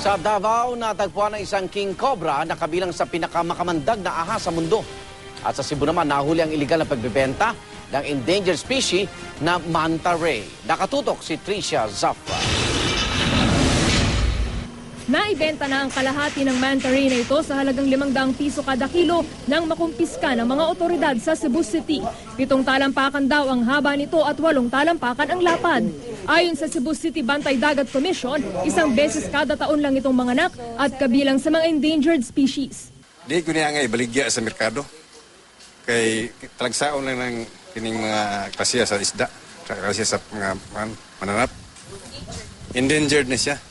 Sa Davao, natagpuan ang isang king cobra na kabilang sa pinakamakamandag na ahas sa mundo. At sa Cebu naman, nahuli ang iligal na pagbebenta ng endangered species na manta ray. Nakatutok si Tricia Zafra. Naibenta na ang kalahati ng manta ray na ito sa halagang 500 piso kada kilo nang makumpiska ng mga otoridad sa Cebu City. 7 talampakan daw ang haba nito at 8 talampakan ang lapad. Ayon sa Cebu City Bantay Dagat Commission, 1 beses kada taon lang itong manganak at kabilang sa mga endangered species. Di ko niya nga ibaligya sa merkado. Kay talagsaon lang ng kining mga klasiya sa isda, klasiya sa mga mananap. Endangered na siya.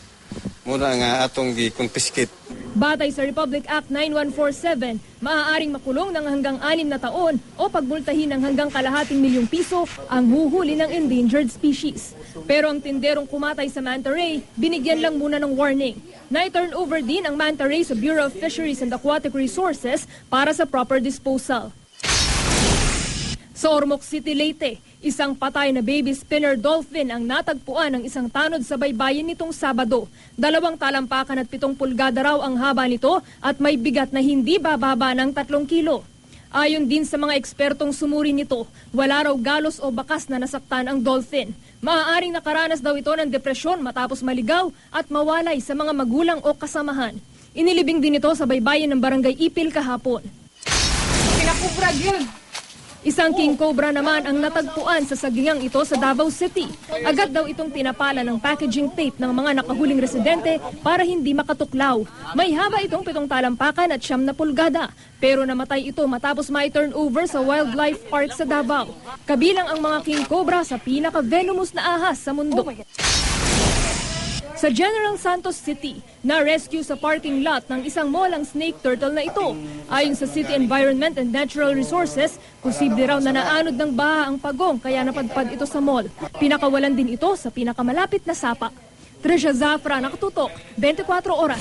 Muna nga atong gi-confiscate. Batay sa Republic Act 9147, maaaring makulong ng hanggang 6 na taon o pagbultahin ng hanggang kalahating milyong piso ang huhuli ng endangered species. Pero ang tinderong kumatay sa manta ray, binigyan lang muna ng warning. Na-turn over din ang manta ray sa Bureau of Fisheries and Aquatic Resources para sa proper disposal. Sa Ormoc City, Leyte, isang patay na baby spinner dolphin ang natagpuan ng isang tanod sa baybayin nitong Sabado. 2 talampakan at 7 pulgada raw ang haba nito at may bigat na hindi bababa ng 3 kilo. Ayon din sa mga ekspertong sumuri nito, wala raw galos o bakas na nasaktan ang dolphin. Maaaring nakaranas daw ito ng depresyon matapos maligaw at mawalay sa mga magulang o kasamahan. Inilibing din ito sa baybayin ng Barangay Ipil kahapon. Pinakubrag yun! Isang king cobra naman ang natagpuan sa sagingang ito sa Davao City. Agad daw itong pinapala ng packaging tape ng mga nakahuling residente para hindi makatuklaw. May haba itong 7 talampakan at 9 na pulgada. Pero namatay ito matapos ma-turn over sa Wildlife Park sa Davao. Kabilang ang mga king cobra sa pinaka-venomous na ahas sa mundo. Sa General Santos City, na-rescue sa parking lot ng isang molang snake turtle na ito. Ayon sa City Environment and Natural Resources, posible raw na naanod ng baha ang pagong kaya napadpad ito sa mall. Pinakawalan din ito sa pinakamalapit na sapa. Tricia Zafra, nakatutok, 24 oras.